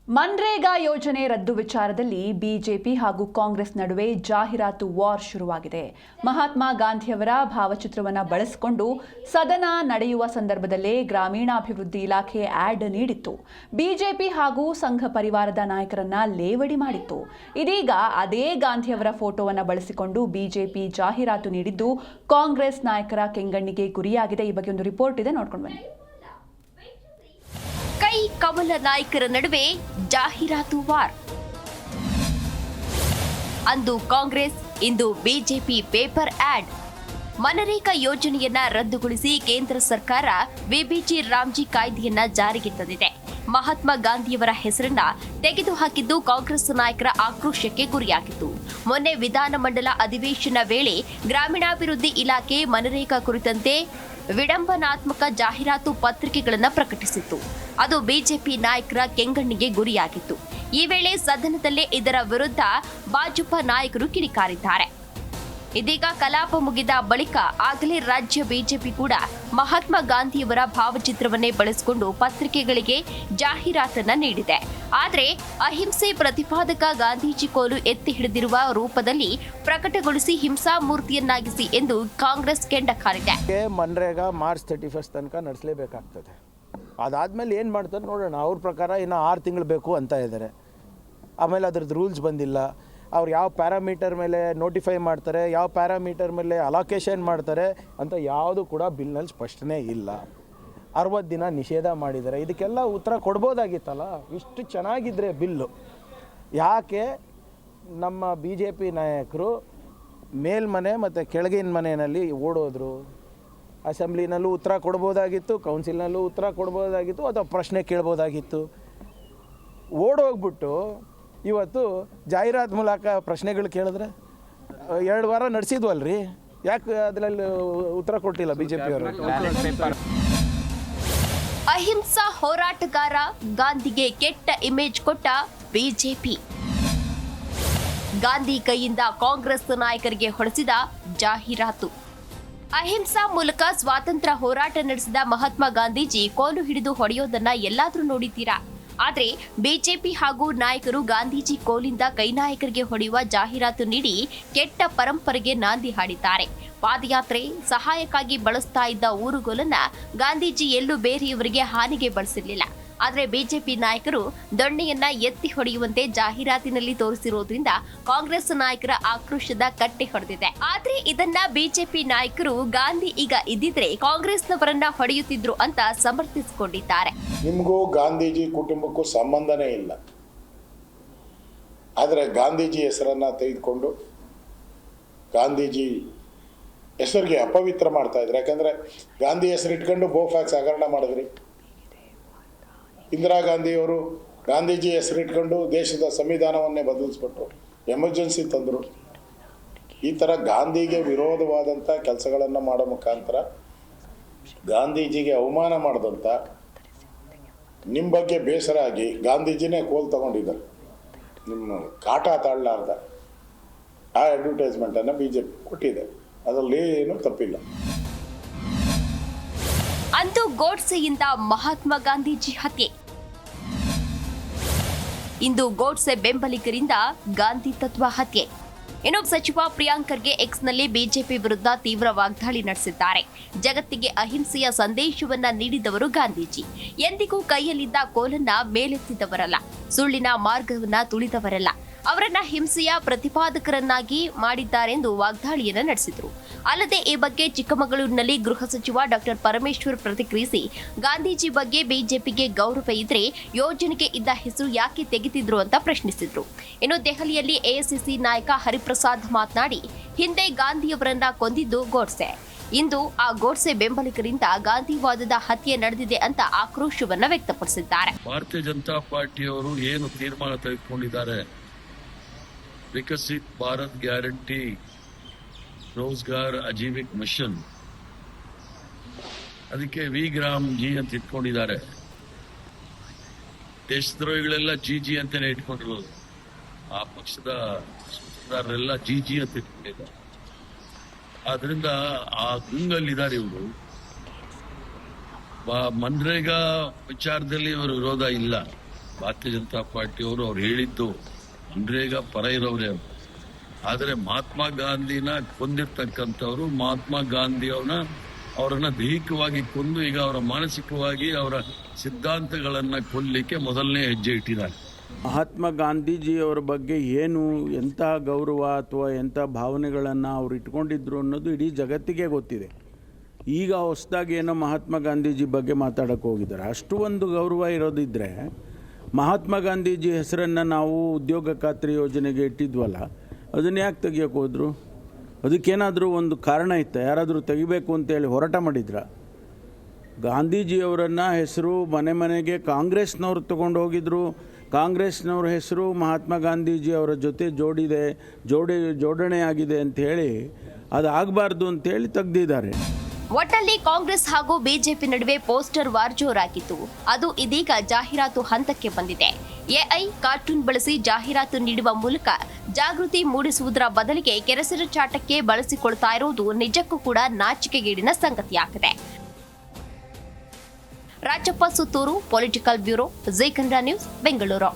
ಮನ್ರೇಗಾ ಯೋಜನೆ ರದ್ದು ವಿಚಾರದಲ್ಲಿ ಬಿಜೆಪಿ ಹಾಗೂ ಕಾಂಗ್ರೆಸ್ ನಡುವೆ ಜಾಹೀರಾತು ವಾರ್ ಶುರುವಾಗಿದೆ. ಮಹಾತ್ಮ ಗಾಂಧಿಯವರ ಭಾವಚಿತ್ರವನ್ನು ಬಳಸಿಕೊಂಡು ಸದನ ನಡೆಯುವ ಸಂದರ್ಭದಲ್ಲೇ ಗ್ರಾಮೀಣಾಭಿವೃದ್ಧಿ ಇಲಾಖೆ ಆಡ್ ನೀಡಿತ್ತು. ಬಿಜೆಪಿ ಹಾಗೂ ಸಂಘ ಪರಿವಾರದ ನಾಯಕರನ್ನ ಲೇವಡಿ ಮಾಡಿತ್ತು. ಇದೀಗ ಅದೇ ಗಾಂಧಿಯವರ ಫೋಟೋವನ್ನು ಬಳಸಿಕೊಂಡು ಬಿಜೆಪಿ ಜಾಹೀರಾತು ನೀಡಿದ್ದು ಕಾಂಗ್ರೆಸ್ ನಾಯಕರ ಕೆಂಗಣ್ಣಿಗೆ ಗುರಿಯಾಗಿದೆ. ಈ ಬಗ್ಗೆ ಒಂದು ರಿಪೋರ್ಟ್ ಇದೆ, ನೋಡ್ಕೊಂಡು ಬನ್ನಿ. ಕೈ ಕಮಲ ನಾಯಕರ ನಡುವೆ ಜಾಹೀರಾತು ವಾರ್. ಅಂದು ಕಾಂಗ್ರೆಸ್, ಇಂದು ಬಿಜೆಪಿ ಪೇಪರ್ ಆಡ್. ಮನರೇಗಾ ಯೋಜನೆಯನ್ನ ರದ್ದುಗೊಳಿಸಿ ಕೇಂದ್ರ ಸರ್ಕಾರ ವಿಬಿಜಿ ರಾಮ್ಜಿ ಕಾಯ್ದೆಯನ್ನ ಜಾರಿಗೆ ತಂದಿದೆ. ಮಹಾತ್ಮ ಗಾಂಧಿಯವರ ಹೆಸರನ್ನ ತೆಗೆದುಹಾಕಿದ್ದು ಕಾಂಗ್ರೆಸ್ ನಾಯಕರ ಆಕ್ರೋಶಕ್ಕೆ ಗುರಿಯಾಗಿತ್ತು. ಮೊನ್ನೆ ವಿಧಾನಮಂಡಲ ಅಧಿವೇಶನ ವೇಳೆ ಗ್ರಾಮೀಣಾಭಿವೃದ್ಧಿ ಇಲಾಖೆ ಮನರೇಗಾ ಕುರಿತಂತೆ ವಿಡಂಬನಾತ್ಮಕ ಜಾಹೀರಾತು ಪತ್ರಿಕೆಗಳನ್ನು ಪ್ರಕಟಿಸಿತ್ತು. ಅದು ಬಿಜೆಪಿ ನಾಯಕರ ಕೆಂಗಣ್ಣಿಗೆ ಗುರಿಯಾಗಿತ್ತು. ಈ ವೇಳೆ ಸದನದಲ್ಲೇ ಇದರ ವಿರುದ್ಧ ಭಾಜಪ ನಾಯಕರು ಕಿಡಿಕಾರಿದ್ದಾರೆ. ಇದೀಗ ಕಲಾಪ ಮುಗಿದ ಬಳಿಕ ಆಗಲೇ ರಾಜ್ಯ ಬಿಜೆಪಿ ಕೂಡ ಮಹಾತ್ಮ ಗಾಂಧಿಯವರ ಭಾವಚಿತ್ರವನ್ನೇ ಬಳಸಿಕೊಂಡು ಪತ್ರಿಕೆಗಳಿಗೆ ಜಾಹೀರಾತನ್ನ ನೀಡಿದೆ. ಆದರೆ ಅಹಿಂಸೆ ಪ್ರತಿಪಾದಕ ಗಾಂಧೀಜಿ ಕೋಲು ಎತ್ತಿ ಹಿಡಿದಿರುವ ರೂಪದಲ್ಲಿ ಪ್ರಕಟಗೊಳಿಸಿ ಹಿಂಸಾ ಮೂರ್ತಿಯನ್ನಾಗಿಸಿ ಎಂದು ಕಾಂಗ್ರೆಸ್ ಕೆಂಡ ಕಾರಿದೆ. ಮನ್ರೇಗಾ ಮಾರ್ಚ್ 31 ತನಕ ನಡೆಸಲೇಬೇಕಾಗ್ತದೆ. ಅದಾದಮೇಲೆ ಏನು ಮಾಡ್ತಾರೆ ನೋಡೋಣ. ಅವ್ರ ಪ್ರಕಾರ ಇನ್ನು 6 ತಿಂಗಳು ಬೇಕು ಅಂತ ಇದ್ದಾರೆ. ಆಮೇಲೆ ಅದ್ರದ್ದು ರೂಲ್ಸ್ ಬಂದಿಲ್ಲ. ಅವ್ರು ಯಾವ ಪ್ಯಾರಾಮೀಟರ್ ಮೇಲೆ ನೋಟಿಫೈ ಮಾಡ್ತಾರೆ, ಯಾವ ಪ್ಯಾರಾಮೀಟರ್ ಮೇಲೆ ಅಲೋಕೇಶನ್ ಮಾಡ್ತಾರೆ ಅಂತ ಯಾವುದು ಕೂಡ ಬಿಲ್ನಲ್ಲಿ ಸ್ಪಷ್ಟನೆ ಇಲ್ಲ. 60 ದಿನ ನಿಷೇಧ ಮಾಡಿದ್ದಾರೆ. ಇದಕ್ಕೆಲ್ಲ ಉತ್ತರ ಕೊಡ್ಬೋದಾಗಿತ್ತಲ್ಲ. ಇಷ್ಟು ಚೆನ್ನಾಗಿದ್ದರೆ ಬಿಲ್ಲು ಯಾಕೆ ನಮ್ಮ ಬಿ ಜೆ ಪಿ ನಾಯಕರು ಮೇಲ್ಮನೆ ಮತ್ತು ಕೆಳಗಿನ ಮನೆಯಲ್ಲಿ ಓಡೋದ್ರು? ಅಸೆಂಬ್ಲಿನಲ್ಲೂ ಉತ್ತರ ಕೊಡ್ಬೋದಾಗಿತ್ತು, ಕೌನ್ಸಿಲ್ನಲ್ಲೂ ಉತ್ತರ ಕೊಡ್ಬೋದಾಗಿತ್ತು, ಅಥವಾ ಪ್ರಶ್ನೆ ಕೇಳ್ಬೋದಾಗಿತ್ತು. ಓಡೋಗ್ಬಿಟ್ಟು ಇವತ್ತು ಜಾಹೀರಾತು ಮೂಲಕ ಪ್ರಶ್ನೆಗಳು ಕೇಳಿದ್ರೆ 2 ವಾರ ನಡೆಸಿದ್ವಲ್ರಿ, ಯಾಕೆ ಅದರಲ್ಲಿ ಉತ್ತರ ಕೊಟ್ಟಿಲ್ಲ ಬಿಜೆಪಿಯವರು? ಅಹಿಂಸಾ ಹೋರಾಟಗಾರ ಗಾಂಧಿಗೆ ಕೆಟ್ಟ ಇಮೇಜ್ ಕೊಟ್ಟ ಬಿಜೆಪಿ. ಗಾಂಧಿ ಕೈಯಿಂದ ಕಾಂಗ್ರೆಸ್ ನಾಯಕರಿಗೆ ಹೊಡೆಸಿದ ಜಾಹೀರಾತು. ಅಹಿಂಸಾ ಮೂಲಕ ಸ್ವಾತಂತ್ರ್ಯ ಹೋರಾಟ ನಡೆಸಿದ ಮಹಾತ್ಮ ಗಾಂಧೀಜಿ ಕೋಲು ಹಿಡಿದು ಹೊಡೆಯೋದನ್ನ ಎಲ್ಲಾದ್ರೂ ನೋಡಿದ್ದೀರಾ? ಆದ್ರೆ ಬಿಜೆಪಿ ಹಾಗೂ ನಾಯಕರು ಗಾಂಧೀಜಿ ಕೋಲಿಂದ ಕೈನಾಯಕರಿಗೆ ಹೊಡೆಯುವ ಜಾಹೀರಾತು ನೀಡಿ ಕೆಟ್ಟ ಪರಂಪರೆಗೆ ನಾಂದಿ ಹಾಡಿದ್ದಾರೆ. ಪಾದಯಾತ್ರೆ ಸಹಾಯಕ್ಕಾಗಿ ಬಳಸ್ತಾ ಇದ್ದ ಊರುಗೋಲನ್ನ ಗಾಂಧೀಜಿ ಎಲ್ಲೂ ಬೇರೆಯವರಿಗೆ ಹಾನಿಗೆ ಬಳಸಿರಲಿಲ್ಲ. ಆದರೆ ಬಿಜೆಪಿ ನಾಯಕರು ದೊಣ್ಣೆಯನ್ನ ಎತ್ತಿ ಹೊಡೆಯುವಂತೆ ಜಾಹೀರಾತಿನಲ್ಲಿ ತೋರಿಸಿರೋದ್ರಿಂದ ಕಾಂಗ್ರೆಸ್ ನಾಯಕರ ಆಕ್ರೋಶದ ಕಟ್ಟೆ ಹೊಡೆದಿದೆ. ಆದ್ರೆ ಇದನ್ನ ಬಿಜೆಪಿ ನಾಯಕರು ಗಾಂಧಿ ಈಗ ಇದ್ದಿದ್ರೆ ಕಾಂಗ್ರೆಸ್ನವರನ್ನ ಹೊಡೆಯುತ್ತಿದ್ರು ಅಂತ ಸಮರ್ಥಿಸಿಕೊಂಡಿದ್ದಾರೆ. ನಿಮಗೂ ಗಾಂಧೀಜಿ ಕುಟುಂಬಕ್ಕೂ ಸಂಬಂಧನೇ ಇಲ್ಲ. ಆದರೆ ಗಾಂಧೀಜಿ ಹೆಸರನ್ನ ತೆಗೆದುಕೊಂಡು ಗಾಂಧೀಜಿ ಹೆಸರಿಗೆ ಅಪವಿತ್ರ ಮಾಡ್ತಾ ಇದ್ರು. ಯಾಕಂದ್ರೆ ಗಾಂಧಿ ಹೆಸರಿಟ್ಕೊಂಡು ಗೋಫ್ಯಾಕ್ಸ್ ಹಗರಣ ಮಾಡಿದ್ರಿ. ಇಂದಿರಾ ಗಾಂಧಿಯವರು ಗಾಂಧೀಜಿ ಹೆಸರಿಟ್ಕೊಂಡು ದೇಶದ ಸಂವಿಧಾನವನ್ನೇ ಬದಲಿಸ್ಬಿಟ್ರು, ಎಮರ್ಜೆನ್ಸಿ ತಂದರು. ಈ ಥರ ಗಾಂಧಿಗೆ ವಿರೋಧವಾದಂಥ ಕೆಲಸಗಳನ್ನು ಮಾಡೋ ಮುಖಾಂತರ ಗಾಂಧೀಜಿಗೆ ಅವಮಾನ ಮಾಡಿದಂಥ ನಿಮ್ಮ ಬಗ್ಗೆ ಬೇಸರ ಆಗಿ ಗಾಂಧೀಜಿನೇ ಕೋಲ್ ತಗೊಂಡಿದ್ದಾರೆ. ನಿಮ್ಮ ಕಾಟ ತಾಳಲಾರ್ದ ಆ ಅಡ್ವರ್ಟೈಸ್ಮೆಂಟನ್ನು BJP ಕೊಟ್ಟಿದೆ. ಅದರಲ್ಲಿ ಏನೂ ತಪ್ಪಿಲ್ಲ. ಅಂತೂ ಗೋಡ್ಸೆಯಿಂದ ಮಹಾತ್ಮ ಗಾಂಧೀಜಿ ಹತ್ಯೆ. ಇಂದು ಗೋಡ್ಸೆ ಬೆಂಬಲಿಗರಿಂದ ಗಾಂಧಿ ತತ್ವ ಹತ್ಯೆ. ಇನ್ನು ಸಚಿವ ಪ್ರಿಯಾಂಕ್ ಖರ್ಗೆ ಎಕ್ಸ್ನಲ್ಲಿ ಬಿಜೆಪಿ ವಿರುದ್ಧ ತೀವ್ರ ವಾಗ್ದಾಳಿ ನಡೆಸಿದ್ದಾರೆ. ಜಗತ್ತಿಗೆ ಅಹಿಂಸೆಯ ಸಂದೇಶವನ್ನ ನೀಡಿದವರು ಗಾಂಧೀಜಿ. ಎಂದಿಗೂ ಕೈಯಲ್ಲಿದ್ದ ಕೋಲನ್ನ ಮೇಲೆತ್ತಿದವರಲ್ಲ, ಸುಳ್ಳಿನ ಮಾರ್ಗವನ್ನ ತುಳಿದವರಲ್ಲ. ಅವರನ್ನ ಹಿಂಸೆಯ ಪ್ರತಿಪಾದಕರನ್ನಾಗಿ ಮಾಡಿದ್ದಾರೆಂದು ವಾಗ್ದಾಳಿಯನ್ನ ನಡೆಸಿದರು. ಅಲ್ಲದೆ ಈ ಬಗ್ಗೆ ಚಿಕ್ಕಮಗಳೂರಿನಲ್ಲಿ ಗೃಹ ಸಚಿವ ಡಾಕ್ಟರ್ ಪರಮೇಶ್ವರ್ ಪ್ರತಿಕ್ರಿಯಿಸಿ, ಗಾಂಧೀಜಿ ಬಗ್ಗೆ ಬಿಜೆಪಿಗೆ ಗೌರವ ಇದ್ರೆ ಯೋಜನೆಗೆ ಇದ್ದ ಹೆಸರು ಯಾಕೆ ತೆಗೆದಿದ್ರು ಅಂತ ಪ್ರಶ್ನಿಸಿದ್ರು. ಇನ್ನು ದೆಹಲಿಯಲ್ಲಿ ಎಐಸಿಸಿ ನಾಯಕ ಹರಿಪ್ರಸಾದ್ ಮಾತನಾಡಿ, ಹಿಂದೆ ಗಾಂಧಿಯವರನ್ನ ಕೊಂದಿದ್ದು ಗೋಡ್ಸೆ, ಇಂದು ಆ ಗೋಡ್ಸೆ ಬೆಂಬಲಿಗರಿಂದ ಗಾಂಧಿವಾದದ ಹತ್ಯೆ ನಡೆದಿದೆ ಅಂತ ಆಕ್ರೋಶವನ್ನ ವ್ಯಕ್ತಪಡಿಸಿದ್ದಾರೆ. ಭಾರತೀಯ ಜನತಾ ಪಾರ್ಟಿಯವರು ಏನು ತೀರ್ಮಾನ ತೆಗೆದುಕೊಂಡಿದ್ದಾರೆ, ವಿಕಸಿತ್ ಭಾರತ್ ಗ್ಯಾರಂಟಿ ರೋಜ್ಗಾರ್ ಅಜೀವಿಕ್ ಮಿಷನ್, ಅದಕ್ಕೆ ವಿಗ್ರಾಮ್ ಜಿ ಅಂತ ಇಟ್ಕೊಂಡಿದ್ದಾರೆ. ದೇಶದ್ರೋಹಿಗಳೆಲ್ಲ ಜಿ ಅಂತಾನೆ ಇಟ್ಕೊಂಡಿರೋದು. ಆ ಪಕ್ಷದ ಸೂತ್ರಧಾರರೆಲ್ಲ ಜಿ ಅಂತ ಇಟ್ಕೊಂಡಿದ್ದಾರೆ. ಆದ್ರಿಂದ ಆ ಗುಂಗಲ್ಲಿದ್ದಾರೆ ಇವರು. ಮನ್ರೇಗಾ ವಿಚಾರದಲ್ಲಿ ಇವರು ವಿರೋಧ ಇಲ್ಲ. ಭಾರತೀಯ ಜನತಾ ಪಾರ್ಟಿಯವರು ಅವ್ರು ಹೇಳಿದ್ದು ಮನ್ರೇಗಾ ಪರ ಇರೋರೇ ಅವರು. ಆದರೆ ಮಹಾತ್ಮ ಗಾಂಧಿನ ಕೊಂದಿರ್ತಕ್ಕಂಥವ್ರು ಮಹಾತ್ಮ ಗಾಂಧಿ ಅವರನ್ನ ದೈಹಿಕವಾಗಿ ಕೊಂದು ಈಗ ಅವರ ಮಾನಸಿಕವಾಗಿ ಅವರ ಸಿದ್ಧಾಂತಗಳನ್ನ ಕೊಲ್ಲಿಕ್ಕೆ ಮೊದಲನೇ ಹೆಜ್ಜೆ ಇಟ್ಟಿದ್ದಾರೆ. ಮಹಾತ್ಮ ಗಾಂಧೀಜಿಯವರ ಬಗ್ಗೆ ಏನು ಎಂಥ ಗೌರವ ಅಥವಾ ಎಂಥ ಭಾವನೆಗಳನ್ನು ಅವ್ರು ಇಟ್ಕೊಂಡಿದ್ರು ಅನ್ನೋದು ಇಡೀ ಜಗತ್ತಿಗೆ ಗೊತ್ತಿದೆ. ಈಗ ಹೊಸದಾಗಿ ಏನೋ ಮಹಾತ್ಮ ಗಾಂಧೀಜಿ ಬಗ್ಗೆ ಮಾತಾಡೋಕ್ಕೆ ಹೋಗಿದ್ದಾರೆ. ಅಷ್ಟು ಒಂದು ಗೌರವ ಇರೋದಿದ್ದರೆ ಮಹಾತ್ಮ ಗಾಂಧೀಜಿ ಹೆಸರನ್ನು ನಾವು ಉದ್ಯೋಗ ಖಾತ್ರಿ ಯೋಜನೆಗೆ ಇಟ್ಟಿದ್ವಲ್ಲ, ಅದನ್ನು ಯಾಕೆ ತೆಗಿಯೋಕೆ ಹೋದರು? ಅದಕ್ಕೇನಾದರೂ ಒಂದು ಕಾರಣ ಇತ್ತ? ಯಾರಾದರೂ ತೆಗಿಬೇಕು ಅಂತೇಳಿ ಹೋರಾಟ ಮಾಡಿದ್ರ? ಗಾಂಧೀಜಿಯವರನ್ನು ಹೆಸರು ಮನೆ ಮನೆಗೆ ಕಾಂಗ್ರೆಸ್ನವ್ರು ತೊಗೊಂಡು ಹೋಗಿದ್ರು. ಕಾಂಗ್ರೆಸ್ನವ್ರ ಹೆಸರು ಮಹಾತ್ಮ ಗಾಂಧೀಜಿ ಅವರ ಜೊತೆ ಜೋಡಣೆ ಆಗಿದೆ ಅಂಥೇಳಿ ಅದು ಆಗಬಾರ್ದು ಅಂತೇಳಿ ತೆಗೆದಿದ್ದಾರೆ. ಒಟ್ಟಲ್ಲಿ ಕಾಂಗ್ರೆಸ್ ಹಾಗೂ ಬಿಜೆಪಿ ನಡುವೆ ಪೋಸ್ಟರ್ ವಾರ್ ಜೋರಾಗಿತ್ತು. ಅದು ಇದೀಗ ಜಾಹೀರಾತು ಹಂತಕ್ಕೆ ಬಂದಿದೆ. ಎಐ ಕಾರ್ಟೂನ್ ಬಳಸಿ ಜಾಹೀರಾತು ನೀಡುವ ಮೂಲಕ ಜಾಗೃತಿ ಮೂಡಿಸುವುದರ ಬದಲಿಗೆ ಕೆರಸಿನ ಚಾಟಕ್ಕೆ ಬಳಸಿಕೊಳ್ತಾ ಇರುವುದು ನಿಜಕ್ಕೂ ಕೂಡ ನಾಚಿಕೆಗೇಡಿನ ಸಂಗತಿಯಾಗಿದೆ. Rajappa Suttur, political bureau, Zee Kannada news, Bengaluru.